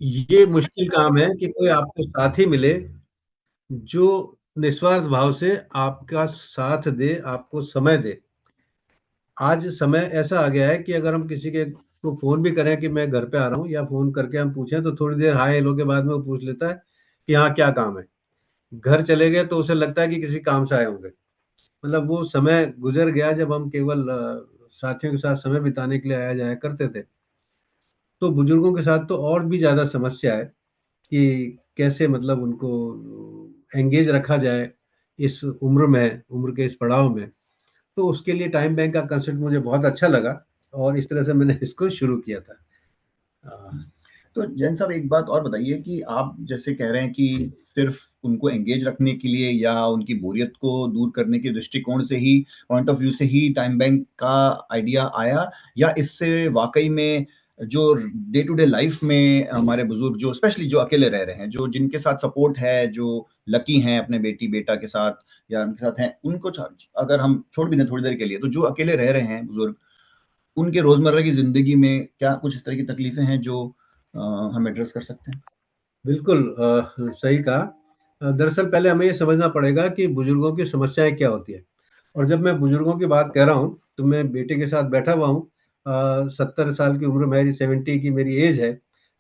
ये मुश्किल काम है कि कोई आपको साथी मिले जो निस्वार्थ भाव से आपका साथ दे, आपको समय दे। आज समय ऐसा आ गया है कि अगर हम किसी के को फ़ोन भी करें कि मैं घर पे आ रहा हूँ या फ़ोन करके हम पूछें तो थोड़ी देर हाय हेलो के बाद में वो पूछ लेता है कि हाँ, क्या काम है? घर चले गए तो उसे लगता है कि किसी काम से आए होंगे। मतलब वो समय गुज़र गया जब हम केवल साथियों के साथ समय बिताने के लिए आया जाया करते थे। तो बुजुर्गों के साथ तो और भी ज़्यादा समस्या है कि कैसे मतलब उनको एंगेज रखा जाए इस उम्र में, उम्र के इस पड़ाव में। तो उसके लिए टाइम बैंक का कंसेप्ट मुझे बहुत अच्छा लगा और इस तरह से मैंने इसको शुरू किया था। अ, तो जैन साहब एक बात और बताइए कि आप जैसे कह रहे हैं कि सिर्फ उनको एंगेज रखने के लिए या उनकी बोरियत को दूर करने के दृष्टिकोण से ही, पॉइंट ऑफ व्यू से ही टाइम बैंक का आइडिया आया, या इससे वाकई में जो डे टू डे लाइफ में हमारे बुजुर्ग जो स्पेशली जो अकेले रह रहे हैं, जो जिनके साथ सपोर्ट है, जो लकी हैं अपने बेटी बेटा के साथ या उनके साथ हैं, उनको अगर हम छोड़ भी दें थोड़ी देर के लिए, तो जो अकेले रह रहे हैं बुजुर्ग, उनके रोजमर्रा की जिंदगी में क्या कुछ इस तरह की तकलीफें हैं जो हम एड्रेस कर सकते हैं? बिल्कुल सही कहा। दरअसल पहले हमें ये समझना पड़ेगा कि बुजुर्गों की समस्याएँ क्या होती हैं और जब मैं बुजुर्गों की बात कह रहा हूँ, तो मैं बेटे के साथ बैठा हुआ हूँ। 70 साल की उम्र मेरी 70 की मेरी ऐज है,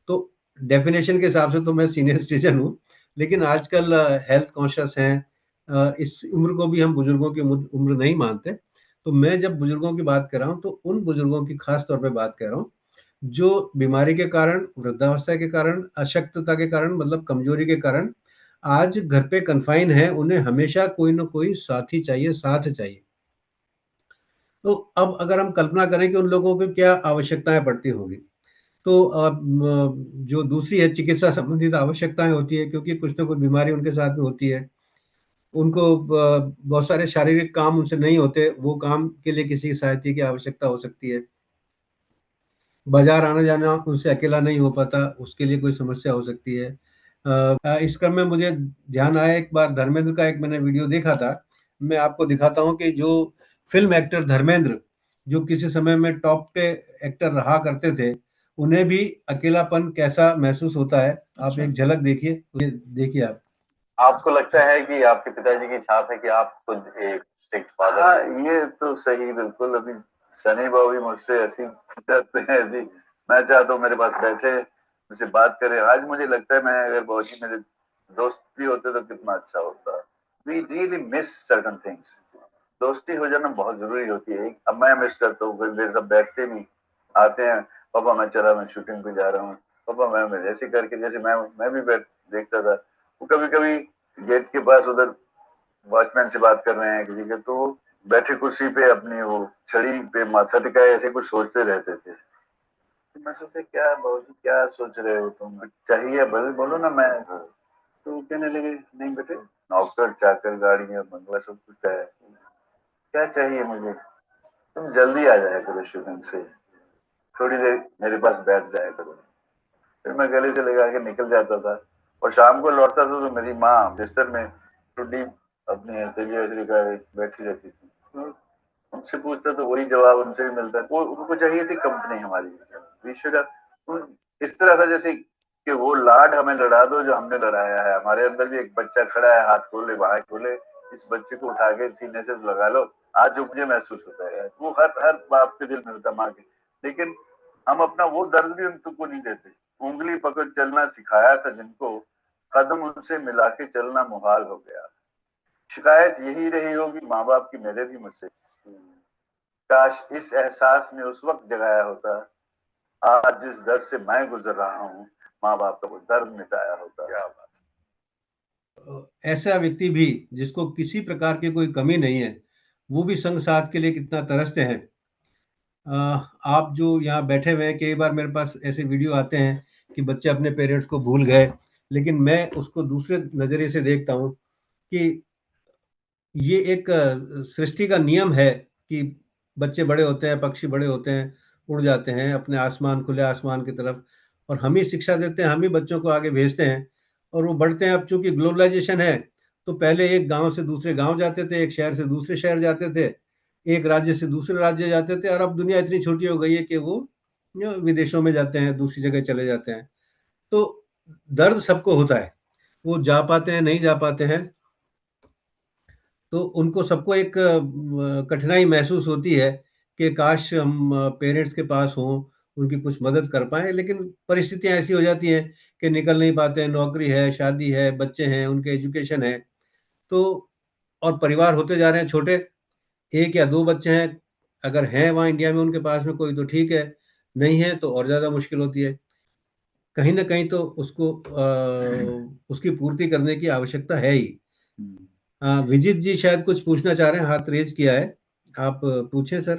तो डेफ़िनेशन के हिसाब से तो मैं सीनियर सिटीज़न हूँ, लेकिन आजकल हेल्थ कॉन्शियस हैं। इस उम्र को भी हम बुजुर्गों की उम्र नहीं मानते। तो मैं जब बुजुर्गों की बात कर रहा हूँ, तो उन बुजुर्गों की ख़ास तौर पे बात कर रहा हूँ जो बीमारी के कारण, वृद्धावस्था के कारण, अशक्तता के कारण मतलब कमज़ोरी के कारण आज घर पे कन्फ़ाइन हैं, उन्हें हमेशा कोई न कोई साथी चाहिए, साथ चाहिए। तो अब अगर हम कल्पना करें कि उन लोगों को क्या आवश्यकताएँ पड़ती होंगी, तो जो दूसरी है चिकित्सा संबंधित आवश्यकताएँ होती हैं क्योंकि कुछ न कुछ बीमारी उनके साथ में होती है। उनको बहुत सारे शारीरिक काम उनसे नहीं होते, वो काम के लिए किसी सहायता की आवश्यकता हो सकती है। बाज़ार आना-जाना उनसे अकेला नहीं हो पाता, उसके लिए कोई समस्या हो सकती है। इस क्रम में मुझे ध्यान आया एक बार धर्मेंद्र का एक मैंने वीडियो देखा था। मैं आपको दिखाता हूँ कि जो फ़िल्म एक्टर धर्मेंद्र, जो किसी समय में टॉप पे एक्टर रहा करते थे, उन्हें भी अकेलापन कैसा महसूस होता है। आप अच्छा। एक झलक देखिए, ये देखिए आप। आपको लगता है कि आपके पिताजी की छाप है कि आप खुद एक स्ट्रिक्ट फादर हाँ, ये तो सही बिल्कुल। अभी सनी बाबू भी मुझसे ऐसी करते हैं, ऐसी मैं चाहता हूँ मेरे पास बैठे मुझसे बात करें। आज मुझे लगता है मैं अगर बाबूजी मेरे दोस्त भी होते तो कितना अच्छा होता। We really miss certain things. दोस्ती हो जाना बहुत जरूरी होती है। अब मैं मिस करता हूँ, कभी देर सब बैठते नहीं, आते हैं, पापा मैं चला, मैं शूटिंग पे जा रहा हूँ, पापा मैं ऐसे करके, जैसे मैं भी बैठ देखता था। वो कभी कभी गेट के पास उधर वॉचमैन से बात कर रहे हैं किसी के, तो बैठे कुर्सी पे अपनी वो छड़ी पे माथा टिकाए ऐसे कुछ सोचते रहते थे। तो मैं सोचा क्या बाबूजी क्या सोच रहे हो तुम, चाहिए बोलो बोलो ना। मैं तो वो कहने लगे नहीं बेटे, नौकर चाकर गाड़ियां बंगला सब कुछ है, क्या चाहिए मुझे, तुम जल्दी आ जाया करो शूटिंग से, थोड़ी देर मेरे पास बैठ जाया करो। फिर मैं गले से लगा के निकल जाता था और शाम को लौटता था तो मेरी माँ बिस्तर में टुड्डी अपनी हथेली वथेली का बैठी रहती थी। तो उनसे पूछता तो वही जवाब उनसे भी मिलता। वो उनको चाहिए थी कंपनी हमारी। इस तरह था जैसे कि वो लाड हमें लड़ा दो जो हमने लड़ाया है। हमारे अंदर भी एक बच्चा खड़ा है, हाथ खोले बाहें खोले, इस बच्चे को उठा के सीने से लगा लो। आज जो मुझे महसूस होता है वो हर हर बाप के दिल में होता, माँ के। लेकिन हम अपना वो दर्द भी उनको नहीं देते। उंगली पकड़ चलना सिखाया था जिनको, कदम उनसे मिला के चलना मुहाल हो गया। शिकायत यही रही होगी माँ बाप की, मेरे भी मुझसे। काश इस एहसास ने उस वक्त जगाया होता, आज जिस दर्द से मैं गुजर रहा हूँ, माँ बाप का वो दर्द मिटाया होता। क्या बात। ऐसा व्यक्ति भी जिसको किसी प्रकार की कोई कमी नहीं है, वो भी संग साथ के लिए कितना तरसते हैं। अ, आप जो यहाँ बैठे हुए हैं, कई बार मेरे पास ऐसे वीडियो आते हैं कि बच्चे अपने पेरेंट्स को भूल गए, लेकिन मैं उसको दूसरे नज़रिए से देखता हूँ कि ये एक सृष्टि का नियम है कि बच्चे बड़े होते हैं, पक्षी बड़े होते हैं, उड़ जाते हैं अपने आसमान खुले आसमान की तरफ और हम ही शिक्षा देते हैं, हम ही बच्चों को आगे भेजते हैं और वो बढ़ते हैं। अब चूँकि ग्लोबलाइज़ेशन है, तो पहले एक गाँव से दूसरे गाँव जाते थे, एक शहर से दूसरे शहर जाते थे, एक राज्य से दूसरे राज्य जाते थे और अब दुनिया इतनी छोटी हो गई है कि वो विदेशों में जाते हैं, दूसरी जगह चले जाते हैं। तो दर्द सबको होता है, वो जा पाते हैं नहीं जा पाते हैं, तो उनको सबको एक कठिनाई महसूस होती है कि काश हम पेरेंट्स के पास हों, उनकी कुछ मदद कर पाएँ, लेकिन परिस्थितियाँ ऐसी हो जाती हैं कि निकल नहीं पाते हैं, नौकरी है, शादी है, बच्चे हैं, उनके एजुकेशन है, तो और परिवार होते जा रहे हैं छोटे, 1 या 2 बच्चे हैं, अगर हैं वहाँ इंडिया में उनके पास में कोई तो ठीक है, नहीं है तो और ज़्यादा मुश्किल होती है। कहीं न कहीं तो उसको उसकी पूर्ति करने की आवश्यकता है ही। विजित जी शायद कुछ पूछना चाह रहे हैं, हाथ रेज़ किया है। आप पूछें सर।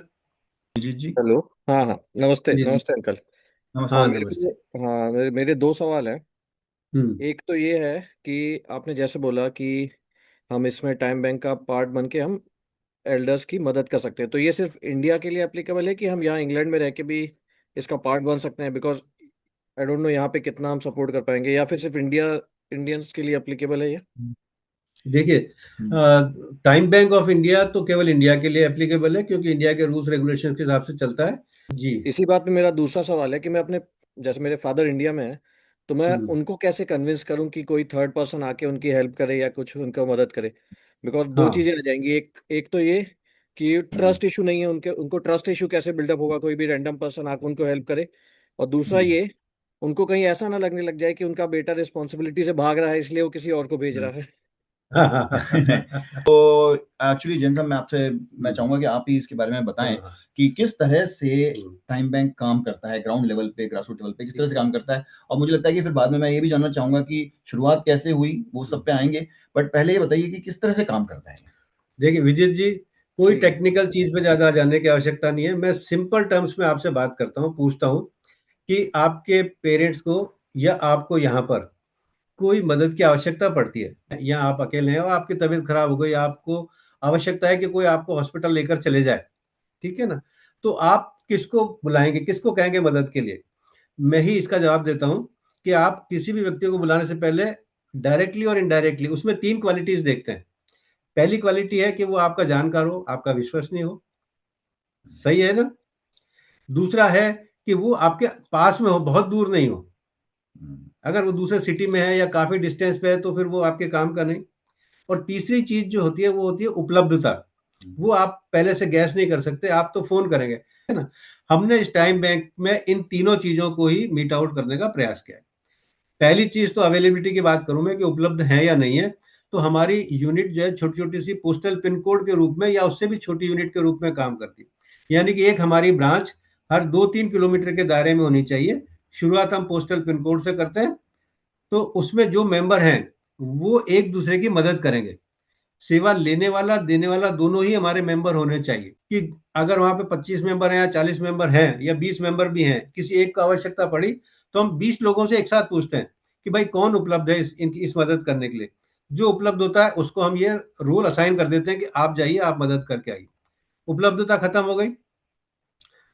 विजित जी। हेलो। हाँ हाँ, नमस्ते जी, जी। नमस्ते अंकल। नमस्कार। हाँ, मेरे नमस्ते। को हाँ मेरे 2 सवाल हैं। हुँ, एक तो ये है कि आपने जैसे बोला कि हम इसमें टाइम बैंक का पार्ट बन के हम एल्डर्स की मदद कर सकते हैं, तो ये सिर्फ इंडिया के लिए एप्लीकेबल है कि हम यहाँ इंग्लैंड में रह के भी इसका पार्ट बन सकते हैं? बिकॉज आई डोंट नो यहाँ पे कितना हम सपोर्ट कर पाएंगे, या फिर सिर्फ इंडियंस के लिए एप्लीकेबल है ये? देखिए टाइम बैंक ऑफ इंडिया तो केवल इंडिया के लिए एप्लीकेबल है क्योंकि इंडिया के रूल्स रेगुलेशंस के हिसाब से चलता है। जी। इसी बात में मेरा दूसरा सवाल है कि मैं अपने, जैसे मेरे फादर इंडिया में है, तो मैं हुँ, उनको कैसे कन्विंस करूं कि कोई थर्ड पर्सन आके उनकी हेल्प करे या कुछ उनका मदद करे? बिकॉज दो हाँ, चीजें आ जाएंगी। एक एक तो ये कि ट्रस्ट इशू नहीं है, उनके उनको ट्रस्ट इशू कैसे बिल्डअप होगा कोई भी रैंडम पर्सन आके उनको हेल्प करे? और दूसरा हुँ, ये, उनको कहीं ऐसा ना लगने लग जाए कि उनका बेटा रिस्पॉन्सिबिलिटी से भाग रहा है इसलिए वो किसी और को भेज हुँ। रहा है। तो एक्चुअली जिन मैं आपसे मैं हुँ, चाहूंगा कि आप ही इसके बारे में हाँ, बताएं हाँ। कि किस तरह से हुँ, टाइम बैंक काम करता है ग्राउंड लेवल पे, ग्रास रूट लेवल पे, किस ठीक तरह से है। काम करता है। और मुझे लगता है कि फिर बाद में मैं ये भी जानना चाहूंगा कि शुरुआत कैसे हुई, वो हुँ। सब पे आएंगे। बट पहले ये बताइए कि किस तरह से काम करता है। देखिए विजित जी, कोई ठीक है। टेक्निकल चीज़ पे ज़्यादा जानने की आवश्यकता नहीं है। मैं सिंपल टर्म्स में आपसे बात करता हूँ, पूछता हूँ कि आपके पेरेंट्स को या आपको यहाँ पर कोई मदद की आवश्यकता पड़ती है, या आप अकेले हैं और आपकी तबीयत खराब हो गई, आपको आवश्यकता है कि कोई आपको हॉस्पिटल लेकर चले जाए, ठीक है ना? तो आप किसको बुलाएँगे, किसको कहेंगे मदद के लिए? मैं ही इसका जवाब देता हूँ कि आप किसी भी व्यक्ति को बुलाने से पहले डायरेक्टली और इनडायरेक्टली उसमें 3 क्वालिटीज़ देखते हैं। पहली क्वालिटी है कि वो आपका जानकार हो, आपका विश्वसनीय हो, सही है ना? दूसरा है कि वो आपके पास में हो, बहुत दूर नहीं हो। अगर वो दूसरे सिटी में है या काफ़ी डिस्टेंस पे है तो फिर वो आपके काम का नहीं। और तीसरी चीज़ जो होती है वो होती है उपलब्धता। वो आप पहले से गैस नहीं कर सकते, आप तो फ़ोन करेंगे, है ना? हमने इस टाइम बैंक में इन तीनों चीज़ों को ही मीट आउट करने का प्रयास किया है। पहली चीज़ तो अवेलेबिलिटी की बात करूँ मैं कि उपलब्ध है या नहीं है, तो हमारी यूनिट जो है छोटी-छोटी सी पोस्टल पिन कोड के रूप में या उससे भी छोटी यूनिट के रूप में काम करती है। यानी कि एक हमारी ब्रांच हर 2-3 किलोमीटर के दायरे में होनी चाहिए। शुरुआत हम पोस्टल पिन कोड से करते हैं, तो उसमें जो मेंबर हैं, वो एक-दूसरे की मदद करेंगे। सेवा लेने वाला, देने वाला दोनों ही हमारे मेंबर होने चाहिए कि अगर वहाँ पे 25 मेंबर हैं या 40 मेंबर हैं या 20 मेंबर भी हैं, किसी एक को आवश्यकता पड़ी, तो हम 20 लोगों से एक साथ पूछते हैं कि भाई कौन उपलब्ध है इस मदद करने के लिए। जो उपलब्ध होता है उसको हम ये रोल असाइन कर देते हैं कि आप जाइए, आप मदद करके आइए। उपलब्धता खत्म हो गई।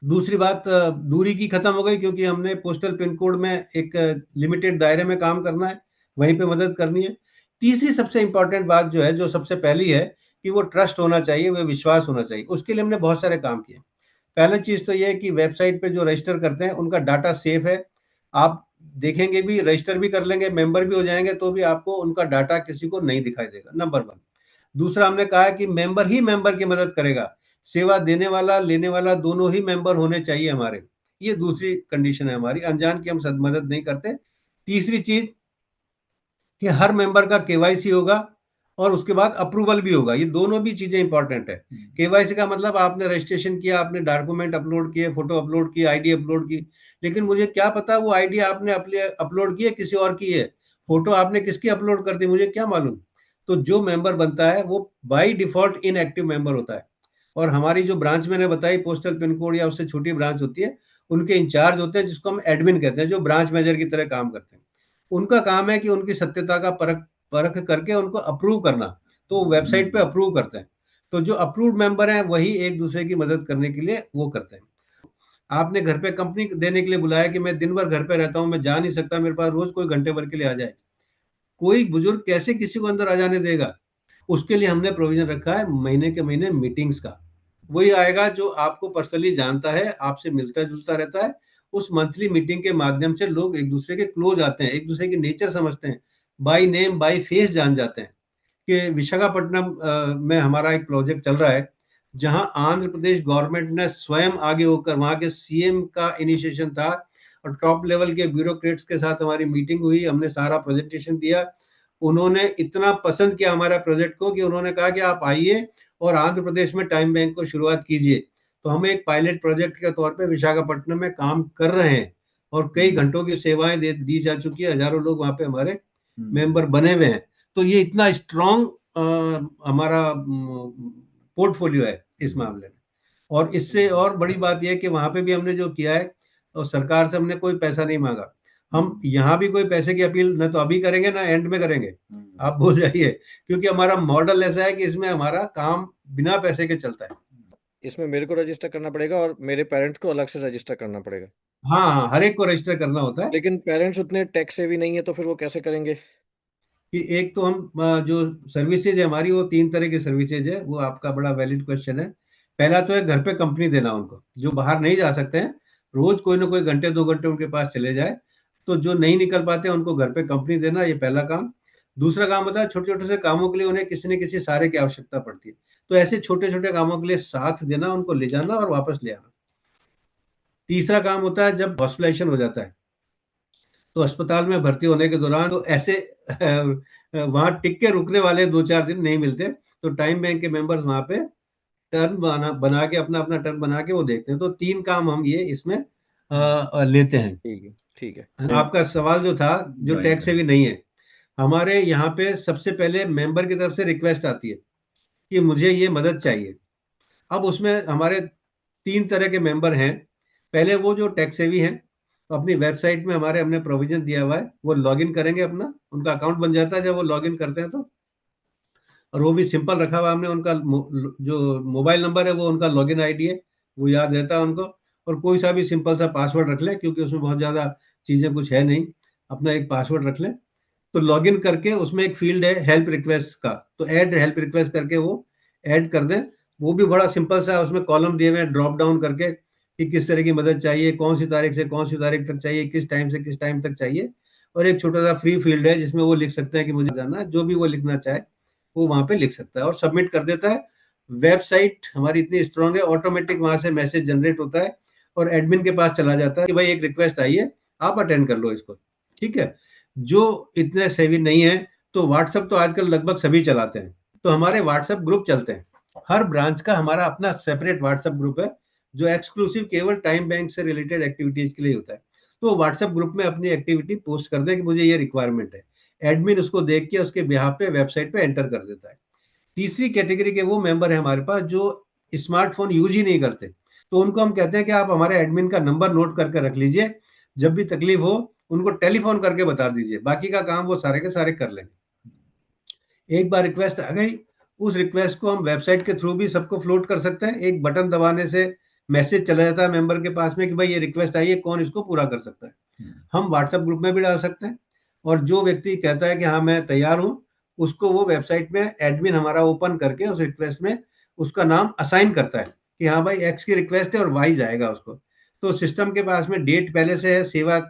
दूसरी बात दूरी की खत्म हो गई क्योंकि हमने पोस्टल पिन कोड में एक लिमिटेड दायरे में काम करना है, वहीं पे मदद करनी है। तीसरी सबसे इम्पोर्टेंट बात जो है, जो सबसे पहली है कि वो ट्रस्ट होना चाहिए, वो विश्वास होना चाहिए। उसके लिए हमने बहुत सारे काम किए। पहली चीज़ तो ये है कि वेबसाइट पे जो रजिस्टर करते हैं, उनका डाटा सेफ है। आप देखेंगे भी, रजिस्टर भी कर लेंगे, मेंबर भी हो जाएँगे, तो भी आपको उनका डाटा किसी को नहीं दिखाई देगा, नंबर 1। दूसरा हमने कहा है कि मेंबर ही मेंबर की मदद करेगा। सेवा देने वाला, लेने वाला दोनों ही मेंबर होने चाहिए हमारे। ये दूसरी कंडीशन है हमारी, अनजान की हम सद मदद नहीं करते। तीसरी चीज़ कि हर मेंबर का केवाईसी होगा और उसके बाद अप्रूवल भी होगा। ये दोनों भी चीज़ें इंपॉर्टेंट है। केवाईसी का मतलब आपने रजिस्ट्रेशन किया, आपने डॉक्यूमेंट अपलोड किए, फोटो अपलोड की, आईडी अपलोड की। लेकिन मुझे क्या पता वो आईडी आपने अपलोड की है, किसी और की है। फोटो आपने किसकी अपलोड कर दी, मुझे क्या मालूम? तो जो मेंबर बनता है वो बाय डिफ़ॉल्ट इनएक्टिव मेंबर होता है। और हमारी जो ब्रांच मैंने बताई पोस्टल पिन कोड या उससे छोटी ब्रांच होती है, उनके इंचार्ज होते हैं जिसको हम एडमिन कहते हैं, जो ब्रांच मैनेजर की तरह काम करते हैं। उनका काम है कि उनकी सत्यता का परख परख करके उनको अप्रूव करना, तो वो वेबसाइट पे अप्रूव करते हैं। तो जो अप्रूव्ड मेंबर हैं वही एक-दूसरे की मदद करने के लिए वो करते हैं। आपने घर पे कंपनी देने के लिए बुलाया कि मैं दिन भर घर पे रहता हूँ, मैं जा नहीं सकता, मेरे पास रोज़ कोई घंटे भर के लिए आ जाए। कोई बुजुर्ग कैसे किसी को अंदर आ जाने देगा? उसके लिए हमने प्रोविज़न रखा है महीने के महीने मीटिंग्स का। वही आएगा जो आपको पर्सनली जानता है, आपसे मिलता-जुलता रहता है, उस मंथली मीटिंग के माध्यम से लोग एक दूसरे के क्लोज आते हैं, एक दूसरे की नेचर समझते हैं, बाय नेम बाय फेस जान जाते हैं। कि विशाखापट्टनम में हमारा एक प्रोजेक्ट चल रहा है, जहां आंध्र प्रदेश गवर्नमेंट ने स्वयं आगे होकर, वहां के सीएम का इनिशिएशन था और टॉप लेवल के ब्यूरोक्रेट्स के साथ हमारी मीटिंग हुई, हमने सारा प्रेजेंटेशन दिया। उन्होंने इतना पसंद किया हमारा प्रोजेक्ट को कि उन्होंने कहा कि आप आइए और आंध्र प्रदेश में टाइम बैंक को शुरुआत कीजिए। तो हम एक पायलट प्रोजेक्ट के तौर पे विशाखापट्टनम में काम कर रहे हैं और कई घंटों की सेवाएं दी जा चुकी है, हजारों लोग वहां पे हमारे मेंबर बने हुए हैं। तो ये इतना स्ट्रॉन्ग हमारा पोर्टफोलियो है इस मामले में। और इससे और बड़ी बात यह है कि वहां पे भी हमने जो किया है, और सरकार से हमने कोई पैसा नहीं मांगा। हम यहाँ भी कोई पैसे की अपील न तो अभी करेंगे ना एंड में करेंगे, आप भूल जाइए, क्योंकि हमारा मॉडल ऐसा है कि इसमें हमारा काम बिना पैसे के चलता है। इसमें मेरे को रजिस्टर करना पड़ेगा और मेरे पेरेंट्स को अलग से रजिस्टर करना पड़ेगा? हाँ हाँ, हर एक को रजिस्टर करना होता है। लेकिन पेरेंट्स उतने टैक्स सेवी नहीं है, तो फिर वो कैसे करेंगे? कि एक तो हम जो सर्विसेज है हमारी, वो 3 तरह की सर्विसेज है। वो आपका बड़ा वैलिड क्वेश्चन है। पहला तो है घर पे कंपनी देना उनको, जो बाहर नहीं जा सकते हैं, रोज कोई ना कोई घंटे 2 घंटे उनके पास चले जाए। तो जो नहीं निकल पाते हैं उनको घर पे कंपनी देना, ये पहला काम। दूसरा काम होता है छोटे छोटे से कामों के लिए उन्हें किसी न किसी सहारे की आवश्यकता पड़ती है, तो ऐसे छोटे छोटे कामों के लिए साथ देना, उनको ले जाना और वापस ले आना। तीसरा काम होता है जब हॉस्पिटलाइजेशन हो जाता है, तो अस्पताल में भर्ती होने के दौरान तो ऐसे वहां टिक के रुकने वाले 2-4 दिन नहीं मिलते, तो टाइम बैंक के मेंबर्स वहां पे टर्न बना के अपना अपना टर्न बना के वो देखते हैं। तो 3 काम हम ये इसमें लेते हैं। ठीक है, ठीक है। आपका सवाल जो था, जो टैक्स सेवी नहीं है, हमारे यहाँ पे सबसे पहले मेंबर की तरफ से रिक्वेस्ट आती है कि मुझे ये मदद चाहिए। अब उसमें हमारे 3 तरह के मेंबर हैं। पहले वो जो टैक्स सेवी हैं, तो अपनी वेबसाइट में हमारे हमने प्रोविजन दिया हुआ है, वो लॉगिन करेंगे, अपना उनका अकाउंट बन जाता है जब वो लॉगिन करते हैं तो। और वो भी सिंपल रखा हुआ हमने, उनका जो मोबाइल नंबर है वो उनका लॉगिन आईडी है, वो याद रहता है उनको। और कोई सा भी सिंपल सा पासवर्ड रख लें, क्योंकि उसमें बहुत ज़्यादा चीज़ें कुछ है नहीं, अपना एक पासवर्ड रख लें। तो लॉगिन करके उसमें एक फील्ड है हेल्प रिक्वेस्ट का, तो ऐड हेल्प रिक्वेस्ट करके वो ऐड कर दें। वो भी बड़ा सिंपल सा, उसमें कॉलम दिए हुए हैं ड्रॉप डाउन करके कि किस तरह की मदद चाहिए, कौन सी तारीख से कौन सी तारीख तक चाहिए, किस टाइम से किस टाइम तक चाहिए। और एक छोटा सा फ्री फील्ड है जिसमें वो लिख सकते हैं कि मुझे जाना है, जो भी वो लिखना चाहे वो वहां पे लिख सकता है और सबमिट कर देता है। वेबसाइट हमारी इतनी स्ट्रांग है, ऑटोमेटिक वहां से मैसेज जनरेट होता है और एडमिन के पास चला जाता है कि भाई एक रिक्वेस्ट आई है, आप अटेंड कर लो इसको। ठीक है। जो इतने सेवी नहीं है, तो व्हाट्सएप तो आजकल लगभग सभी चलाते हैं, तो हमारे व्हाट्सएप ग्रुप चलते हैं। हर ब्रांच का हमारा अपना सेपरेट व्हाट्सएप ग्रुप है, जो एक्सक्लूसिव केवल टाइम बैंक से रिलेटेड एक्टिविटीज के लिए होता है। तो व्हाट्सएप ग्रुप में अपनी एक्टिविटी पोस्ट कर दें कि मुझे ये रिक्वायरमेंट है, एडमिन उसको देख के उसके बिहाफ पे वेबसाइट पे एंटर कर देता है। तीसरी कैटेगरी के वो मेंबर है हमारे पास जो स्मार्टफोन यूज ही नहीं करते, तो उनको हम कहते हैं कि आप हमारे एडमिन का नंबर नोट करके रख लीजिए, जब भी तकलीफ हो उनको टेलीफोन करके बता दीजिए, बाकी का काम वो सारे के सारे कर लेंगे। एक बार रिक्वेस्ट आ गई, उस रिक्वेस्ट को हम वेबसाइट के थ्रू भी सबको फ्लोट कर सकते हैं। एक बटन दबाने से मैसेज चला जाता है मेंबर के पास में कि भाई ये रिक्वेस्ट आई है, कौन इसको पूरा कर सकता है। हम व्हाट्सएप ग्रुप में भी डाल सकते हैं, और जो व्यक्ति कहता है कि हाँ मैं तैयार हूँ, उसको वो वेबसाइट में एडमिन हमारा ओपन करके उस रिक्वेस्ट में उसका नाम असाइन करता है कि हाँ भाई एक्स की रिक्वेस्ट है और वाई जाएगा उसको। तो सिस्टम के पास में डेट पहले से है, सेवा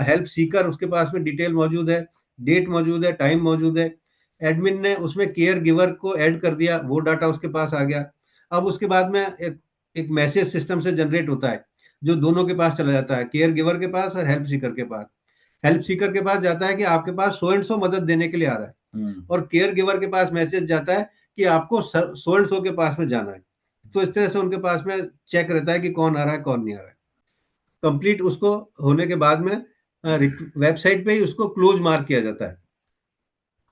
हेल्प सीकर उसके पास में डिटेल मौजूद है, डेट मौजूद है, टाइम मौजूद है। एडमिन ने उसमें केयर गिवर को ऐड कर दिया, वो डाटा उसके पास आ गया। अब उसके बाद में एक मैसेज सिस्टम से जनरेट होता है, जो दोनों के पास चला जाता है, केयर गिवर के पास और हेल्प सीकर के पास। हेल्प सीकर के पास जाता है कि आपके पास सो एंड सो मदद देने के लिए आ रहा है, और केयर गिवर के पास मैसेज जाता है कि आपको सो एंड सो के पास में जाना है। तो इस तरह से उनके पास में चेक रहता है कि कौन आ रहा है कौन नहीं आ रहा है। कंप्लीट उसको होने के बाद में वेबसाइट पे ही उसको क्लोज मार्क किया जाता है,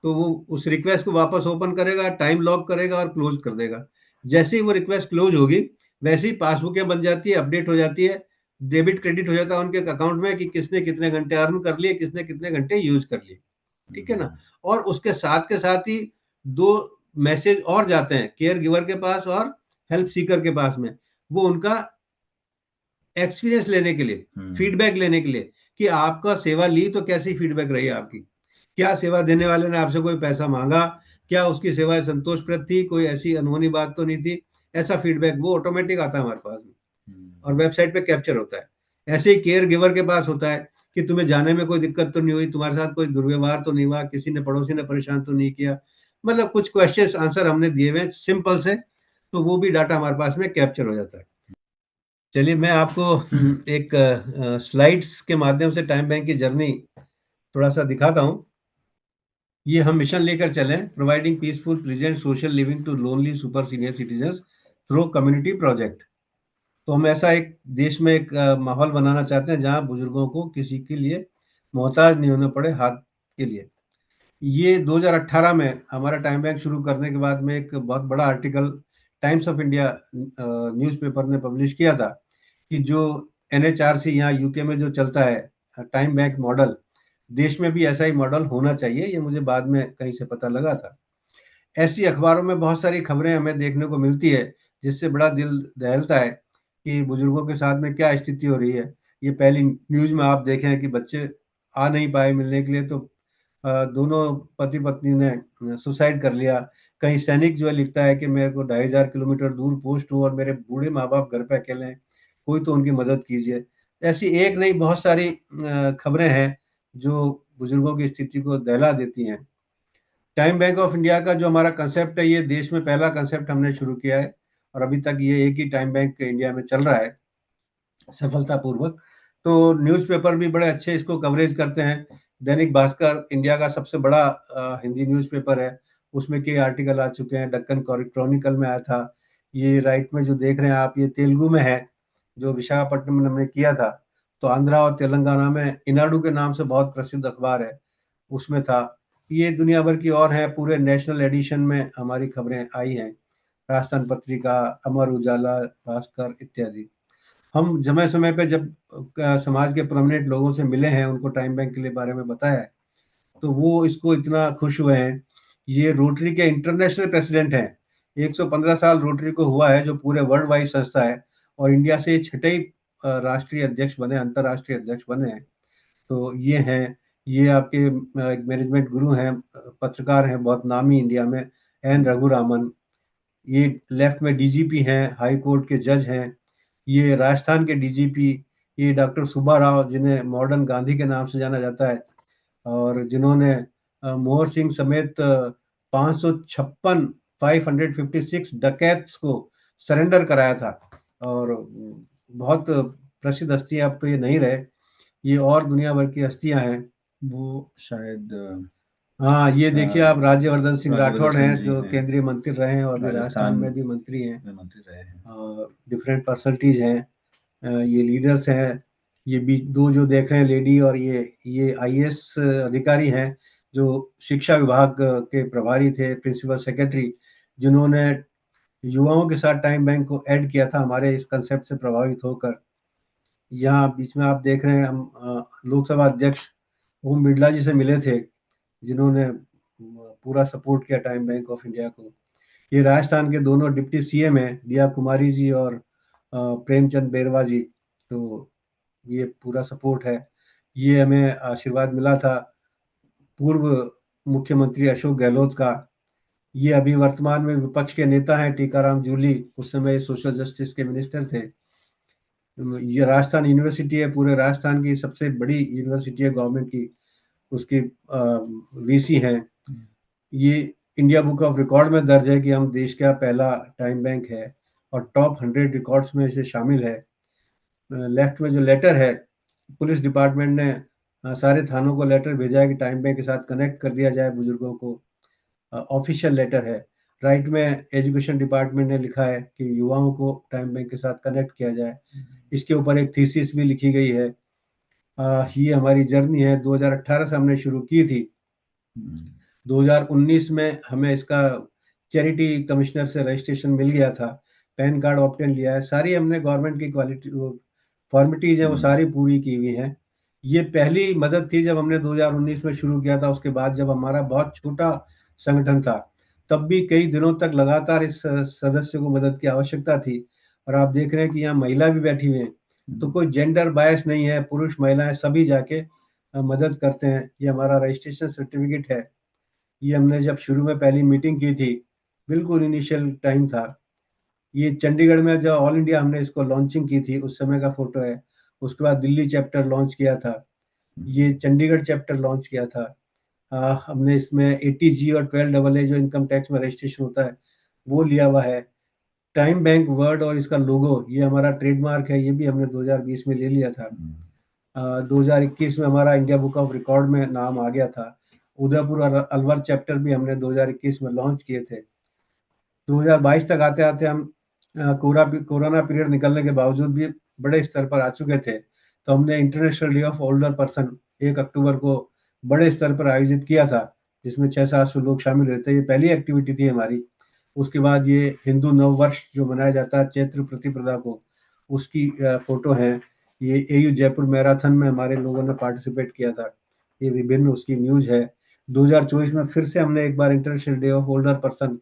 तो वो उस रिक्वेस्ट को वापस ओपन करेगा, टाइम लॉक करेगा और क्लोज कर देगा। जैसे ही वो रिक्वेस्ट क्लोज होगी, वैसे ही पासबुकें बन जाती है, अपडेट हो जाती है, डेबिट क्रेडिट हो जाता है उनके अकाउंट में कि किसने कितने घंटे अर्न कर लिए, किसने कितने घंटे यूज कर लिए। ठीक है ना। और उसके साथ के साथ ही 2 मैसेज और जाते हैं केयर गिवर के पास और हेल्प सीकर के पास में, वो उनका एक्सपीरियंस लेने के लिए, फीडबैक लेने के लिए कि आपका सेवा ली तो कैसी फीडबैक रही आपकी, क्या सेवा देने वाले ने आपसे कोई पैसा मांगा, क्या उसकी सेवा संतोषप्रद थी, कोई ऐसी अनहोनी बात तो नहीं थी। ऐसा फीडबैक वो ऑटोमेटिक आता है हमारे पास में और वेबसाइट पे कैप्चर होता है। ऐसे ही केयर गिवर के पास होता है कि तुम्हें जाने में कोई दिक्कत तो नहीं हुई, तुम्हारे साथ कोई दुर्व्यवहार तो नहीं हुआ, किसी ने पड़ोसी ने परेशान तो नहीं किया, मतलब कुछ क्वेश्चंस आंसर हमने दिए हुए हैं सिंपल से, तो वो भी डाटा हमारे पास में कैप्चर हो जाता है। चलिए मैं आपको एक स्लाइड्स के माध्यम से टाइम बैंक की जर्नी थोड़ा सा दिखाता हूँ। ये हम मिशन लेकर चले, providing peaceful pleasant social living to lonely super senior citizen through community project. तो हम ऐसा एक देश में एक माहौल बनाना चाहते हैं जहाँ बुजुर्गों को किसी के लिए मोहताज नहीं होना पड़े हाथ के लिए। ये 2018 में हमारा टाइम बैंक शुरू करने के बाद में एक बहुत बड़ा article times of India newspaper ने पब्लिश किया था कि जो एनएचआरसी यहाँ यूके में जो चलता है टाइम बैंक मॉडल, देश में भी ऐसा ही मॉडल होना चाहिए। ये मुझे बाद में कहीं से पता लगा था। ऐसी अखबारों में बहुत सारी खबरें हमें देखने को मिलती है जिससे बड़ा दिल दहलता है कि बुजुर्गों के साथ में क्या स्थिति हो रही है। ये पहली न्यूज़ में आप देखें कि बच्चे आ नहीं पाए मिलने के लिए, तो दोनों पति पत्नी ने सुसाइड कर लिया। कहीं सैनिक जो है लिखता है कि मेरे को 2500 किलोमीटर दूर पोस्ट हूँ और मेरे बूढ़े माँ बाप घर पे अकेले हैं, कोई तो उनकी मदद कीजिए। ऐसी एक नहीं बहुत सारी खबरें हैं जो बुजुर्गों की स्थिति को दहला देती हैं। टाइम बैंक ऑफ इंडिया का जो हमारा कंसेप्ट है, ये देश में पहला कंसेप्ट हमने शुरू किया है और अभी तक ये एक ही टाइम बैंक इंडिया में चल रहा है सफलतापूर्वक। तो न्यूज़पेपर भी बड़े अच्छे इसको कवरेज करते हैं। दैनिक भास्कर इंडिया का सबसे बड़ा हिंदी न्यूज़पेपर है, उसमें कई आर्टिकल आ चुके हैं। डेक्कन क्रॉनिकल में आया था। ये राइट में जो देख रहे हैं आप, ये तेलुगु में है, जो विशाखापट्टनम में हमने किया था। तो आंध्रा और तेलंगाना में इनाडू के नाम से बहुत प्रसिद्ध अखबार है, उसमें था। ये दुनिया भर की और हैं, पूरे नेशनल एडिशन में हमारी खबरें आई हैं, राजस्थान पत्रिका, अमर उजाला, भास्कर इत्यादि। हम समय समय पे जब समाज के प्रोमिनेंट लोगों से मिले हैं, उनको टाइम बैंक के लिए बारे में बताया है, तो वो इसको इतना खुश हुए हैं। ये रोटरी के इंटरनेशनल प्रेसिडेंट हैं। 115 साल रोटरी को हुआ है, जो पूरे वर्ल्ड वाइड संस्था है, और इंडिया से छठे ही राष्ट्रीय अध्यक्ष बने, अंतर्राष्ट्रीय अध्यक्ष बने हैं। तो ये हैं, ये आपके एक मैनेजमेंट गुरु हैं, पत्रकार हैं बहुत नामी इंडिया में, एन रघुरामन। ये लेफ्ट में डीजीपी हैं, हाई कोर्ट के जज हैं। ये राजस्थान के डीजीपी, ये डॉक्टर सुब्बा राव, जिन्हें मॉडर्न गांधी के नाम से जाना जाता है, और जिन्होंने मोहर सिंह समेत 556 556 डकैत्स को सरेंडर कराया था। और बहुत प्रसिद्ध हस्तियां, अब तो ये नहीं रहे, ये और दुनिया भर की हस्तियां हैं। वो शायद हाँ, ये देखिए आप, राज्यवर्धन सिंह राठौड़ राज्यवर्धन हैं, सिंह जी जो हैं, केंद्रीय मंत्री रहे हैं और अभी राजस्थान राजस्थान में भी मंत्री हैं। में मंत्री रहे हैं। डिफरेंट पर्सनैलिटीज हैं, ये लीडर्स हैं। ये भी दो जो देख रहे हैं लेडी, और ये आईएएस अधिकारी हैं, जो शिक्षा विभाग के प्रभारी थे, प्रिंसिपल सेक्रेटरी, जिन्होंने युवाओं के साथ टाइम बैंक को ऐड किया था हमारे इस कंसेप्ट से प्रभावित होकर। यहाँ बीच में आप देख रहे हैं, हम लोकसभा अध्यक्ष ओम बिरला जी से मिले थे, जिन्होंने पूरा सपोर्ट किया टाइम बैंक ऑफ इंडिया को। ये राजस्थान के दोनों डिप्टी सीएम हैं, दिया कुमारी जी और प्रेमचंद बेरवा जी। तो ये पूरा सपोर्ट है। ये हमें आशीर्वाद मिला था पूर्व मुख्यमंत्री अशोक गहलोत का। ये अभी वर्तमान में विपक्ष के नेता हैं टीकाराम जूली, उस समय सोशल जस्टिस के मिनिस्टर थे। ये राजस्थान यूनिवर्सिटी है, पूरे राजस्थान की सबसे बड़ी यूनिवर्सिटी है गवर्नमेंट की, उसकी वीसी हैं। ये इंडिया बुक ऑफ रिकॉर्ड में दर्ज है कि हम देश का पहला टाइम बैंक है, और टॉप 100 रिकॉर्ड्स में इसे शामिल है। लेफ्ट में जो लेटर है, पुलिस डिपार्टमेंट ने सारे थानों को लेटर भेजा है कि टाइम बैंक के साथ कनेक्ट कर दिया जाए बुजुर्गों को, ऑफिशियल लेटर है। राइट में एजुकेशन डिपार्टमेंट ने लिखा है कि युवाओं को टाइम बैंक के साथ कनेक्ट किया जाए। इसके ऊपर एक थीसिस भी लिखी गई है। ये हमारी जर्नी है, 2018 से हमने शुरू की थी। 2019 में हमें इसका चैरिटी कमिश्नर से रजिस्ट्रेशन मिल गया था, पैन कार्ड ऑप्टेन लिया है, सारी हमने गवर्नमेंट की क्वालिटी फॉर्मेलिटीज है वो सारी पूरी की हुई हैं। ये पहली मदद थी जब हमने 2019 में शुरू किया था। उसके बाद जब हमारा बहुत छोटा संगठन था, तब भी कई दिनों तक लगातार इस सदस्य को मदद की आवश्यकता थी। और आप देख रहे हैं कि यहाँ महिला भी बैठी हुई हैं, तो कोई जेंडर बायस नहीं है, पुरुष महिलाएं सभी जाके मदद करते हैं। ये हमारा रजिस्ट्रेशन सर्टिफिकेट है। ये हमने जब शुरू में पहली मीटिंग की थी, बिल्कुल इनिशियल टाइम था, ये चंडीगढ़ में जब ऑल इंडिया हमने इसको लॉन्चिंग की थी, उस समय का फोटो है। उसके बाद दिल्ली चैप्टर लॉन्च किया था, ये चंडीगढ़ चैप्टर लॉन्च किया था। हमने इसमें 80G और 12AA जो इनकम टैक्स में रजिस्ट्रेशन होता है वो लिया हुआ है। टाइम बैंक वर्ड और इसका लोगो ये हमारा ट्रेडमार्क है, ये भी हमने 2020 में ले लिया था। 2021 में हमारा इंडिया बुक ऑफ रिकॉर्ड में नाम आ गया था। उदयपुर और अलवर चैप्टर भी हमने 2021 में लॉन्च किए थे। 2022 तक आते आते हम कोरोना पीरियड निकलने के बावजूद भी बड़े स्तर पर आ चुके थे, तो हमने international day of older person 1 अक्टूबर को बड़े स्तर पर आयोजित किया था, जिसमें 600-700 लोग शामिल हुए थे। ये पहली एक्टिविटी थी हमारी। उसके बाद ये हिंदू नव वर्ष जो मनाया जाता है चैत्र प्रतिपदा को, उसकी फोटो है। ये AU जयपुर मैराथन में हमारे लोगों ने पार्टिसिपेट किया था, ये विभिन्न उसकी न्यूज है। 2024 में फिर से हमने एक बार international day of older person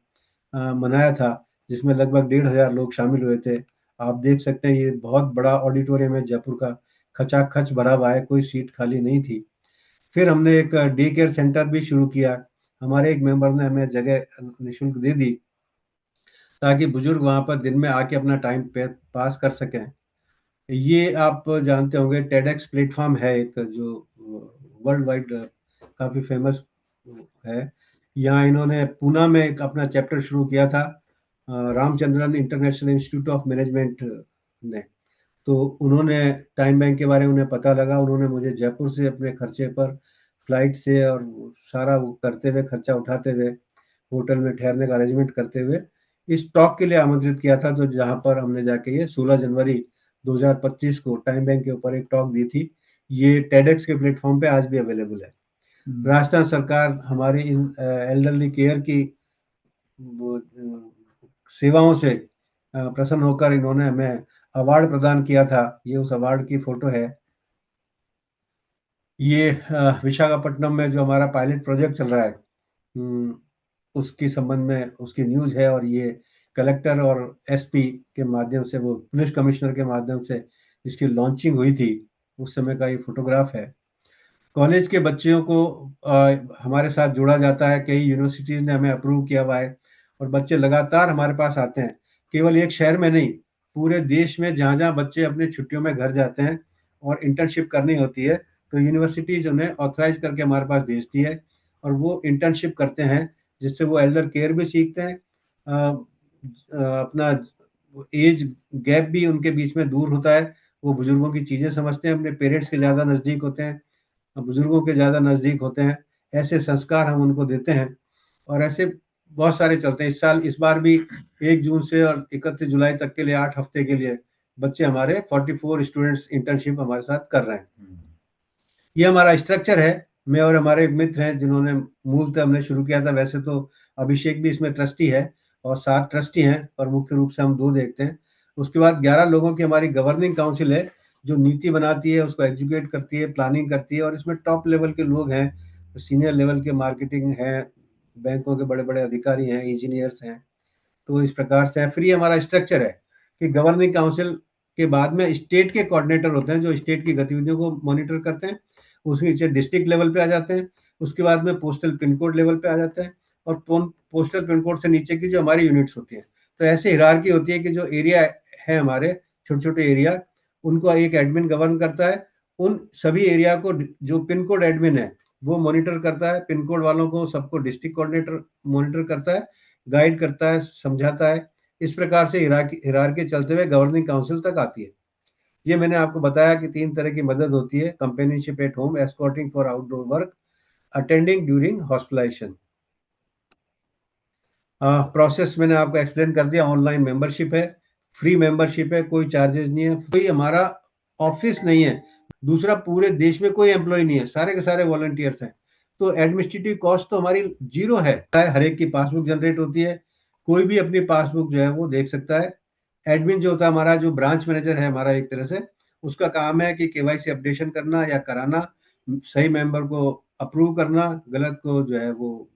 मनाया था, जिसमें लगभग 1,500 लोग शामिल हुए थे। आप देख सकते हैं ये बहुत बड़ा ऑडिटोरियम है जयपुर का, खचाखच भरा हुआ है, कोई सीट खाली नहीं थी। फिर हमने एक डे केयर सेंटर भी शुरू किया। हमारे एक मेंबर ने हमें जगह निःशुल्क दे दी ताकि बुजुर्ग वहाँ पर दिन में आके अपना टाइम पास कर सकें। ये आप जानते होंगे टेडेक्स प्लेटफॉर्म है एक, जो वर्ल्ड वाइड काफ़ी फेमस है। यहाँ इन्होंने पूना में एक अपना चैप्टर शुरू किया था, Ramachandran international institute of management ने। तो उन्होंने टाइम बैंक के बारे में उन्हें पता लगा, उन्होंने मुझे जयपुर से अपने खर्चे पर फ्लाइट से और सारा वो करते हुए, खर्चा उठाते हुए, होटल में ठहरने का अरेंजमेंट करते हुए इस टॉक के लिए आमंत्रित किया था। तो जहाँ पर हमने जाके ये 16 जनवरी 2025 को टाइम बैंक के ऊपर एक टॉक दी थी। ये टेडेक्स के प्लेटफॉर्म पे आज भी अवेलेबल है। राजस्थान सरकार हमारी इन एल्डरली केयर की सेवाओं से प्रसन्न होकर इन्होंने हमें अवार्ड प्रदान किया था। ये उस अवार्ड की फोटो है। ये विशाखापट्टनम में जो हमारा पायलट प्रोजेक्ट चल रहा है उसके संबंध में उसकी न्यूज़ है, और ये कलेक्टर और SP के माध्यम से, वो पुलिस कमिश्नर के माध्यम से इसकी लॉन्चिंग हुई थी, उस समय का ये फोटोग्राफ है। कॉलेज के बच्चों को हमारे साथ जोड़ा जाता है, कई यूनिवर्सिटीज़ ने हमें अप्रूव किया हुआ है और बच्चे लगातार हमारे पास आते हैं। केवल एक शहर में नहीं, पूरे देश में जहाँ-जहाँ बच्चे अपनी छुट्टियों में घर जाते हैं और इंटर्नशिप करनी होती है, तो यूनिवर्सिटीज़ उन्हें ऑथराइज़ करके हमारे पास भेजती है और वो इंटर्नशिप करते हैं, जिससे वो एल्डर केयर भी सीखते हैं। अपना एज गैप भी उनके बीच में दूर होता है, वो बुजुर्गों की चीज़ें समझते हैं, अपने पेरेंट्स के ज़्यादा नज़दीक होते हैं, बुजुर्गों के ज़्यादा नज़दीक होते हैं। ऐसे संस्कार हम उनको देते हैं और ऐसे बहुत सारे चलते हैं। इस बार भी 1 जून से और 31 जुलाई तक के लिए 8 हफ्ते के लिए बच्चे हमारे 44 स्टूडेंट्स इंटर्नशिप हमारे साथ कर रहे हैं। ये हमारा स्ट्रक्चर है। मैं और हमारे एक मित्र हैं जिन्होंने मूलतः हमने शुरू किया था। वैसे तो अभिषेक भी इसमें ट्रस्टी है और 7 ट्रस्टी हैं, और मुख्य रूप से हम 2 देखते हैं। उसके बाद 11 लोगों की हमारी गवर्निंग काउंसिल है, जो नीति बनाती है, उसको एग्जीक्यूट करती है, प्लानिंग करती है, और इसमें टॉप लेवल के लोग हैं, सीनियर लेवल के मार्केटिंग हैं, बैंकों के बड़े-बड़े अधिकारी हैं, इंजीनियर्स हैं। तो इस प्रकार से फिर ये हमारा स्ट्रक्चर है कि गवर्निंग काउंसिल के बाद में स्टेट के कोऑर्डिनेटर होते हैं, जो स्टेट की गतिविधियों को मॉनिटर करते हैं। उसके नीचे डिस्ट्रिक्ट लेवल पे आ जाते हैं, उसके बाद में पोस्टल पिन कोड लेवल पे आ जाते हैं, और पोस्टल पिन कोड से नीचे की जो हमारी यूनिट्स होती हैं। तो ऐसे हिरार्की होती है कि जो एरिया है हमारे छोटे-छोटे एरिया, उनको एक एडमिन गवर्न करता है। उन सभी एरिया को जो पिन कोड एडमिन है, वो मॉनिटर करता है। पिन कोड वालों को सबको डिस्ट्रिक्ट कोऑर्डिनेटर मॉनिटर करता है, गाइड करता है, समझाता है। इस प्रकार से हिरार्की चलते हुए गवर्निंग काउंसिल तक आती है। ये मैंने आपको बताया कि 3 तरह की मदद होती है: companionship at home, escorting for outdoor work, attending during hospitalisation. Process मैंने आपको एक्सप्लेन कर दिया। ऑनलाइन मेंबरशिप है, फ्री मेंबरशिप है, कोई चार्जेस नहीं है, कोई हमारा ऑफिस नहीं है। दूसरा, पूरे देश में कोई एम्प्लॉय नहीं है, सारे के सारे वॉलंटियर्स हैं। तो एडमिनिस्ट्रेटिव कॉस्ट तो हमारी 0 है। हर एक की पासबुक जनरेट होती है, कोई भी अपनी पासबुक जो है वो देख सकता है। एडमिन जो होता है हमारा, जो ब्रांच मैनेजर है हमारा एक तरह से, उसका काम है कि KYC अपडेशन करना या कराना, सही मेंबर को अप्रूव करना, गलत को जो है वो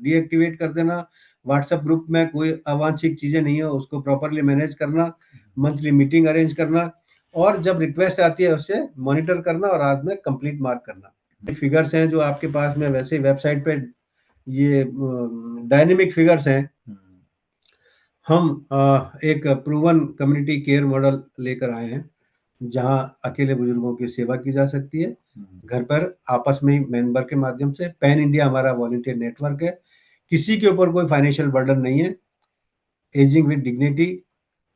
डीएक्टिवेट कर देना। व्हाट्सएप ग्रुप में कोई अवांछित चीज़ें नहीं हो, उसको प्रॉपरली मैनेज करना, मंथली मीटिंग अरेंज करना, और जब रिक्वेस्ट आती है उसे मॉनिटर करना और बाद में कंप्लीट मार्क करना। फिगर्स हैं जो आपके पास में, वैसे वेबसाइट पे ये डायनेमिक फिगर्स हैं। हम एक प्रूवन कम्युनिटी केयर मॉडल लेकर आए हैं, जहां अकेले बुजुर्गों की सेवा की जा सकती है, घर पर आपस में ही मेंबर के माध्यम से। पैन इंडिया हमारा वॉलंटियर नेटवर्क है, किसी के ऊपर कोई फाइनेंशियल बर्डन नहीं है। Ageing with dignity.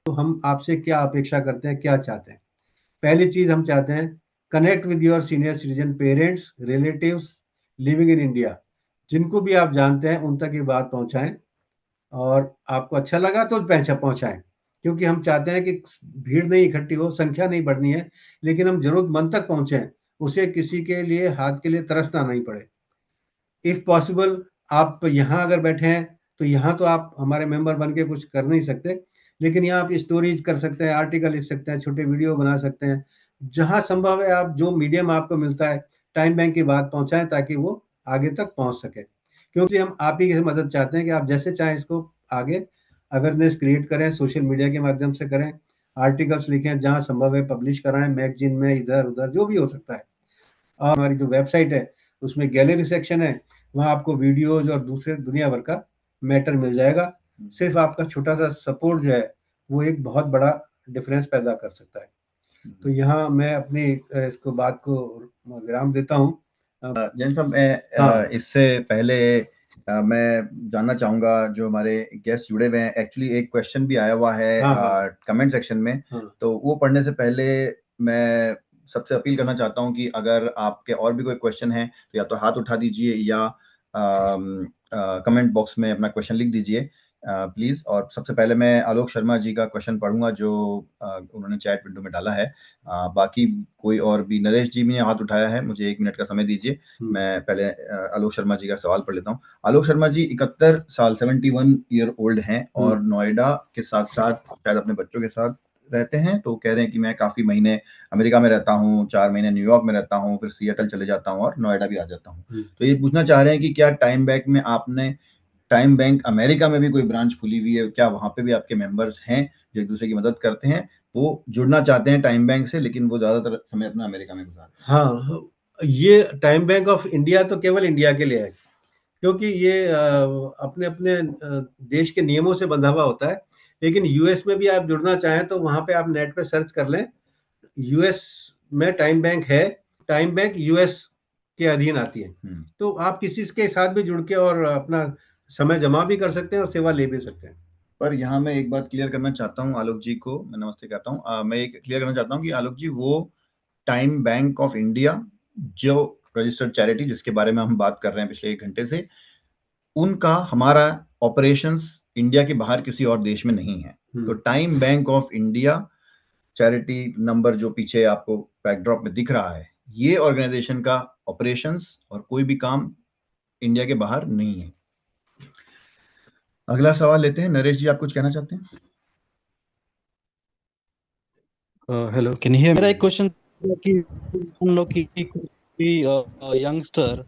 तो हम आपसे क्या अपेक्षा करते हैं, क्या चाहते हैं? पहली चीज हम चाहते हैं, connect with your senior citizen, parents, relatives living in India. जिनको भी आप जानते हैं उन तक ये बात पहुंचाएं, और आपको अच्छा लगा तो पहुंचाएं, क्योंकि हम चाहते हैं कि भीड़ नहीं इकट्ठी हो, संख्या नहीं बढ़नी है, लेकिन हम जरूरतमंद तक पहुंचे, उसे किसी के लिए हाथ के लिए तरसना नहीं पड़े। इफ पॉसिबल, आप यहाँ अगर बैठे हैं तो यहाँ तो आप हमारे मेंबर बन के कुछ कर नहीं सकते, लेकिन यहाँ आप स्टोरीज कर सकते हैं, आर्टिकल लिख सकते हैं, छोटे वीडियो बना सकते हैं। जहाँ संभव है, आप जो मीडियम आपको मिलता है, टाइम बैंक की बात पहुंचाएं ताकि वो आगे तक पहुंच सके। क्योंकि हम आप ही की मदद चाहते हैं कि आप जैसे चाहें इसको आगे अवेयरनेस क्रिएट करें, सोशल मीडिया के माध्यम से करें, आर्टिकल्स लिखें, जहाँ संभव है पब्लिश कराएं, मैगजीन में, इधर उधर जो भी हो सकता है। और हमारी जो वेबसाइट है उसमें गैलरी सेक्शन है, वहाँ आपको वीडियोज और दूसरे दुनिया भर का मैटर मिल जाएगा। सिर्फ आपका छोटा सा सपोर्ट जो है वो एक बहुत बड़ा डिफरेंस पैदा कर सकता है। तो यहाँ मैं अपनी इसको बात को विराम देता हूँ। जैन साहब, मैं हाँ। इससे पहले मैं जानना चाहूंगा, जो हमारे गेस्ट जुड़े हुए हैं, एक्चुअली एक क्वेश्चन भी आया हुआ है हाँ। कमेंट सेक्शन में। हाँ। तो वो पढ़ने से पहले मैं सबसे अपील करना चाहता हूं कि अगर आपके और भी कोई क्वेश्चन है तो या तो हाथ उठा दीजिए या कमेंट बॉक्स में अपना क्वेश्चन लिख दीजिए प्लीज। और सबसे पहले मैं आलोक शर्मा जी का क्वेश्चन पढ़ूंगा जो उन्होंने चैट विंडो में डाला है। बाकी कोई और भी, नरेश जी ने हाथ उठाया है, मुझे 1 मिनट का समय दीजिए, मैं पहले आलोक शर्मा जी का सवाल पढ़ लेता हूँ। आलोक शर्मा जी 71 साल 71 ईयर ओल्ड हैं और नोएडा के साथ साथ शायद अपने बच्चों के साथ रहते हैं। तो कह रहे हैं कि मैं काफी महीने अमेरिका में रहता हूँ, 4 महीने न्यूयॉर्क में रहता हूँ, फिर सिएटल चले जाता हूँ और नोएडा भी आ जाता हूँ। तो ये पूछना चाह रहे हैं कि क्या टाइम बैंक में आपने, टाइम बैंक अमेरिका में भी कोई ब्रांच खुली हुई है क्या? वहां पे भी आपके मेंबर्स हैं जो एक दूसरे की मदद करते हैं? वो जुड़ना चाहते हैं टाइम बैंक से, लेकिन वो ज्यादातर समय अपना अमेरिका में गुजारते हैं। हाँ, ये टाइम बैंक ऑफ इंडिया तो केवल इंडिया के लिए है, क्योंकि ये अपने अपने देश के नियमों से बंधा हुआ होता है। लेकिन यूएस में भी आप जुड़ना चाहें तो वहां पे आप नेट पे सर्च कर लें, यूएस में टाइम बैंक है, टाइम बैंक यूएस के अधीन आती है। तो आप किसी के साथ भी जुड़ के और अपना समय जमा भी कर सकते हैं और सेवा ले भी सकते हैं। पर यहाँ मैं एक बात क्लियर करना चाहता हूँ आलोक जी को, मैं नमस्ते कहता हूँ, मैं एक क्लियर करना चाहता हूँ कि आलोक जी, वो टाइम बैंक ऑफ इंडिया जो रजिस्टर्ड चैरिटी जिसके बारे में हम बात कर रहे हैं पिछले 1 घंटे से, उनका हमारा ऑपरेशंस इंडिया के बाहर किसी और देश में नहीं है। तो time bank of India charity number जो पीछे आपको बैकड्रॉप में दिख रहा है, ये ऑर्गेनाइजेशन का ऑपरेशंस और कोई भी काम इंडिया के बाहर नहीं है। अगला सवाल लेते हैं। नरेश जी, आप कुछ कहना चाहते हैं? Hello, can you here? मेरा एक क्वेश्चन कि हम लोग की यंगस्टर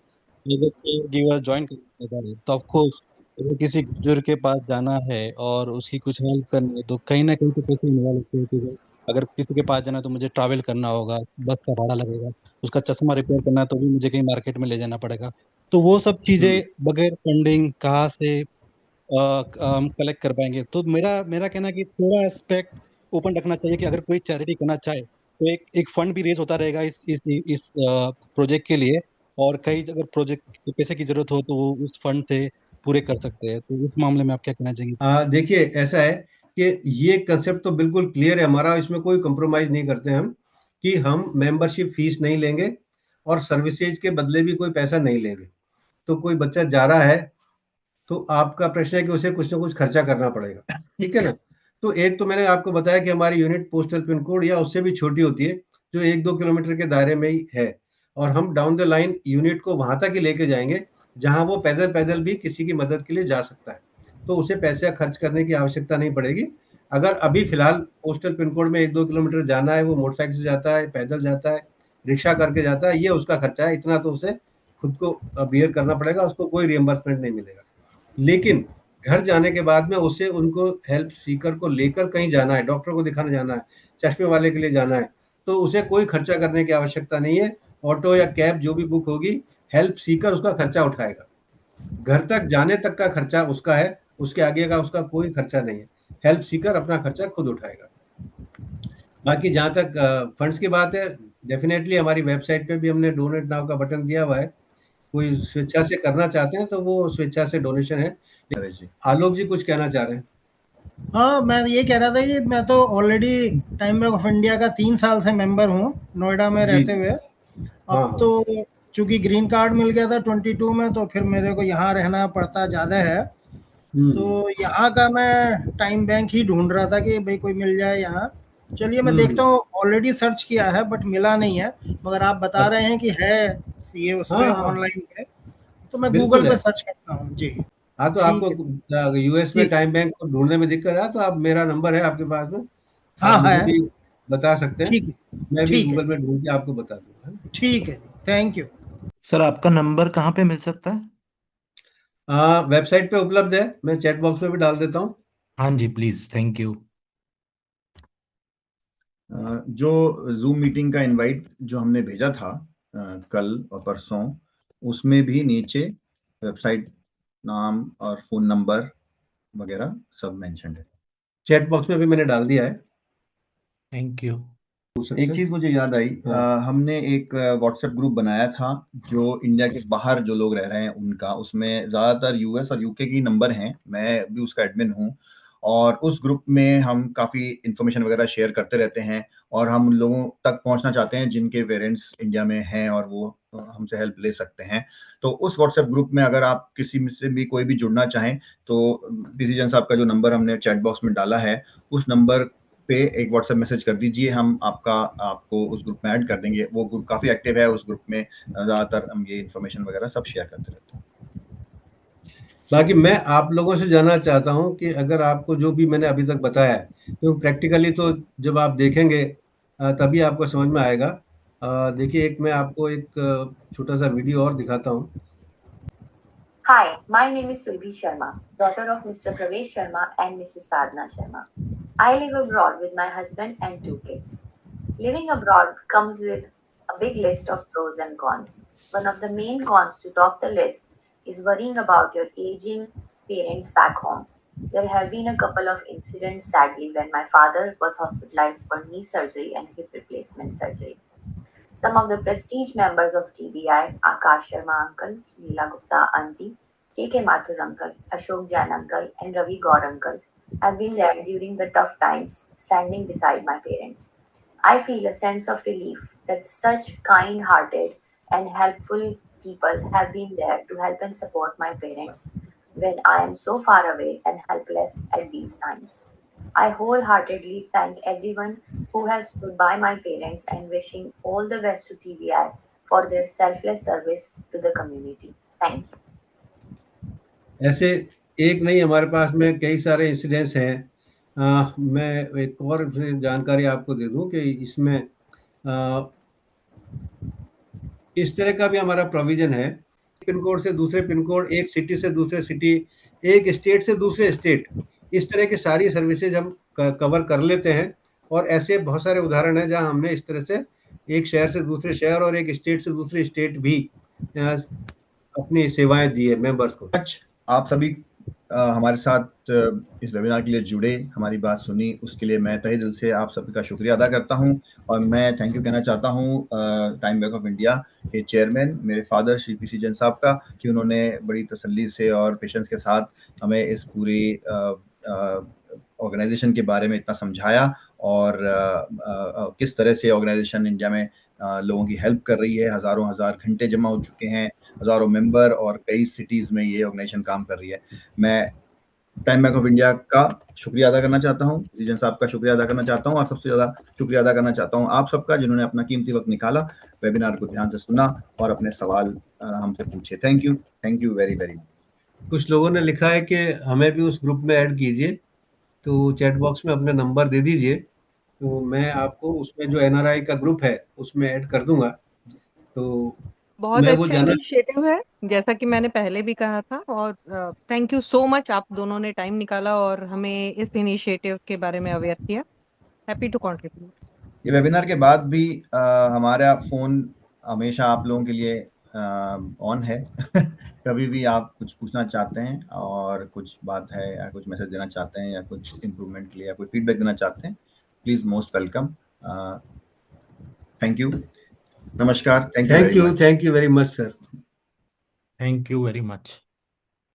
गिवर ज्वाइन करने, तो ऑफ कोर्स अगर किसी बुजुर्ग के पास जाना है और उसकी कुछ हेल्प करनी है तो कहीं ना कहीं तो पैसे इन्वॉल्व होते हैं। अगर किसी के पास जाना है तो मुझे ट्रैवल करना होगा, बस का भाड़ा लगेगा, उसका चश्मा रिपेयर करना है तो भी मुझे कहीं मार्केट में ले जाना पड़ेगा। तो वो सब चीजें बगैर फंडिंग कहाँ से हम कलेक्ट कर पाएंगे? तो मेरा कहना है कि थोड़ा एस्पेक्ट ओपन रखना चाहिए कि अगर कोई चैरिटी करना चाहे तो एक फंड भी रेज होता रहेगा इस प्रोजेक्ट के लिए, और कई अगर प्रोजेक्ट के पैसे की जरूरत हो तो वो उस फंड से पूरे कर सकते हैं। तो इस मामले में आप क्या कहना चाहेंगे? देखिए, ऐसा है कि ये कंसेप्ट तो बिल्कुल क्लियर है हमारा, इसमें कोई कंप्रोमाइज नहीं करते हम, कि हम मेंबरशिप फीस नहीं लेंगे और सर्विसेज के बदले भी कोई पैसा नहीं लेंगे। तो कोई बच्चा जा रहा है तो आपका प्रश्न है कि उसे कुछ ना कुछ खर्चा करना पड़ेगा, ठीक है ना? तो एक तो मैंने आपको बताया कि हमारी यूनिट पोस्टल पिन कोड या उससे भी छोटी होती है, जो 1-2 किलोमीटर के दायरे में ही है, और हम डाउन द लाइन यूनिट को वहां तक ही लेके जाएंगे जहां वो पैदल पैदल भी किसी की मदद के लिए जा सकता है। तो उसे पैसे खर्च करने की आवश्यकता नहीं पड़ेगी। अगर अभी फिलहाल पोस्टल पिन कोड में 1-2 किलोमीटर जाना है, वो मोटरसाइकिल से जाता है, पैदल जाता है, रिक्शा करके जाता है, ये उसका खर्चा है, इतना तो उसे खुद को बियर करना पड़ेगा, उसको कोई रियम्बर्समेंट नहीं मिलेगा। लेकिन घर जाने के बाद में उसे, उनको हेल्प सीकर को लेकर कहीं जाना है, डॉक्टर को दिखाने जाना है, चश्मे वाले के लिए जाना है, तो उसे कोई खर्चा करने की आवश्यकता नहीं है। ऑटो या कैब जो भी बुक होगी, हेल्प सीकर उसका खर्चा उठाएगा। घर तक जाने तक का खर्चा उसका है, उसके आगे का उसका कोई खर्चा नहीं है। हेल्प सीकर अपना खर्चा खुद उठाएगा। बाकी जहाँ तक फंड्स की बात है, डेफिनेटली हमारी वेबसाइट पे भी हमने डोनेट नाउ का बटन दिया हुआ है। कोई स्वेच्छा से करना चाहते हैं तो वो स्वेच्छा से डोनेशन है। नरेश जी। आलोक जी कुछ कहना चाह रहे हैं? हाँ, मैं ये कह रहा था कि मैं तो already time bank of India का 3 साल से मेंबर हूँ, नोएडा में जी रहते जी। हुए। हाँ अब हाँ। तो चूँकि ग्रीन कार्ड मिल गया था 22 में, तो फिर मेरे को यहाँ रहना पड़ता ज़्यादा है। तो यहाँ का मैं टाइम बैंक ही ढूँढ रहा था कि भई कोई मिल जाए यहाँ। चलिए मैं देखता हम्म। हूँ, ऑलरेडी सर्च किया है बट मिला नहीं है, मगर आप बता रहे अच्छा। हैं कि है ये उस हाँ पे हाँ, ऑनलाइन पे, तो मैं बिल्कुल गूगल पे है। सर्च करता हूँ। जी, हाँ, तो ठीक आपको है, यूएस में ठीक। टाइम बैंक को ढूंढने में दिक्कत है तो आप, मेरा नंबर है आपके पास में, आप हाँ, मुझे है। भी बता सकते हैं, ठीक है, मैं भी ठीक है, गूगल में ढूंढ के आपको बता दूंगा, है ना? ठीक है जी, थैंक यू। सर आपका नंबर कहाँ पे मिल सकता है? वेबसाइट पे उपलब्ध है, मैं चैट बॉक्स में भी डाल देता हूँ। हाँ जी प्लीज, थैंक यू। जो जूम मीटिंग का इनवाइट जो हमने भेजा था कल और परसों, उसमें भी नीचे वेबसाइट नाम और फोन नंबर वगैरह सब मेंशन है। चैट बॉक्स में भी मैंने डाल दिया है। Thank you. एक चीज मुझे याद आई, हाँ। हमने एक व्हाट्सएप ग्रुप बनाया था जो इंडिया के बाहर जो लोग रह रहे हैं उनका, उसमें ज्यादातर यूएस और यूके की नंबर हैं, मैं भी उसका एडमिन हूँ। और उस ग्रुप में हम काफी इंफॉर्मेशन वगैरह शेयर करते रहते हैं, और हम उन लोगों तक पहुंचना चाहते हैं जिनके पेरेंट्स इंडिया में हैं और वो हमसे हेल्प ले सकते हैं। तो उस व्हाट्सएप ग्रुप में अगर आप किसी में से भी कोई भी जुड़ना चाहें तो डिसीजन साहब का जो नंबर हमने चैट बॉक्स में डाला है, उस नंबर पे एक व्हाट्सएप मैसेज कर दीजिए, हम आपको उस ग्रुप में ऐड कर देंगे। वो ग्रुप काफी एक्टिव है, उस ग्रुप में ज्यादातर हम ये इन्फॉर्मेशन वगैरह सब शेयर करते रहते हैं। बाकी मैं आप लोगों से जानना चाहता हूँ कि अगर आपको जो भी मैंने अभी तक बताया है, क्योंकि प्रैक्टिकली तो जब आप देखेंगे तभी आपको समझ में आएगा। देखिए, एक मैं आपको एक छोटा सा वीडियो और दिखाता हूँ। Hi, my name is Sulbhi Sharma, daughter of Mr. Pravesh Sharma and Mrs. Sadhna Sharma. I live abroad with my husband and 2 kids. Living abroad comes with a big list of pros and cons. One of the main cons to top the list is worrying about your aging parents back home. There have been a couple of incidents, sadly, when my father was hospitalized for knee surgery and hip replacement surgery. Some of the prestige members of TBI, Akash Sharma uncle, Sunila Gupta auntie, KK Mathur uncle, Ashok Jain uncle, and Ravi Gaur uncle, have been there during the tough times, standing beside my parents. I feel a sense of relief that such kind hearted and helpful people have been there to help and support my parents when I am so far away and helpless at these times. I wholeheartedly thank everyone who has stood by my parents and wishing all the best to TBI for their selfless service to the community. Thank you. ऐसे एक नहीं, हमारे पास में कई सारे incidents हैं। मैं एक और जानकारी आपको दे दूं कि इसमें इस तरह का भी हमारा प्रोविजन है। पिन कोड से दूसरे पिन कोड, एक सिटी से दूसरे सिटी, एक स्टेट से दूसरे स्टेट, इस तरह की सारी सर्विसेज हम कवर कर लेते हैं। और ऐसे बहुत सारे उदाहरण हैं जहां हमने इस तरह से एक शहर से दूसरे शहर और एक स्टेट से दूसरे स्टेट भी अपनी सेवाएं दी है मेंबर्स को। आज आप सभी हमारे साथ इस वेबिनार के लिए जुड़े, हमारी बात सुनी, उसके लिए मैं तहे दिल से आप सभी का शुक्रिया अदा करता हूं। और मैं थैंक यू कहना चाहता हूं टाइम बैंक ऑफ इंडिया के चेयरमैन मेरे फादर श्री पी.सी. जैन साहब का, कि उन्होंने बड़ी तसल्ली से और पेशेंस के साथ हमें इस पूरी ऑर्गेनाइजेशन के बारे में इतना समझाया, और किस तरह से ऑर्गेनाइजेशन इंडिया में लोगों की हेल्प कर रही है। हज़ारों हज़ार घंटे जमा हो चुके हैं, हज़ारों मेंबर, और कई सिटीज़ में ये ऑर्गेनाइजेशन काम कर रही है। मैं टाइम बैंक ऑफ इंडिया का शुक्रिया अदा करना चाहता हूँ, जीजन साहब का शुक्रिया अदा करना चाहता हूँ, और सबसे ज़्यादा शुक्रिया अदा करना चाहता हूँ आप सबका, जिन्होंने अपना कीमती वक्त निकाला, वेबिनार को ध्यान से सुना और अपने सवाल हमसे पूछे। Thank you very very. कुछ लोगों ने लिखा है कि हमें भी उस ग्रुप में ऐड कीजिए, तो चैट बॉक्स में अपने नंबर दे दीजिए, तो मैं आपको उसमें जो एनआरआई का ग्रुप है उसमें ऐड कर दूंगा। तो बहुत मैं वो अच्छा जाना इनिशिएटिव है, जैसा कि मैंने पहले भी कहा था। और थैंक यू सो मच, आप दोनों ने टाइम निकाला और हमें इस इनिशिएटिव के बारे में अवेयर किया। Happy to contribute. ये वेबिनार के बाद भी हमारा फ़ोन हमेशा आप लोगों के लिए ऑन है। कभी भी आप कुछ पूछना चाहते हैं और कुछ बात है या कुछ मैसेज देना चाहते हैं या कुछ इम्प्रूवमेंट के लिए या कोई फीडबैक देना चाहते हैं, please most welcome. Thank you, नमस्कार, thank you thank you very much sir. Thank you very much.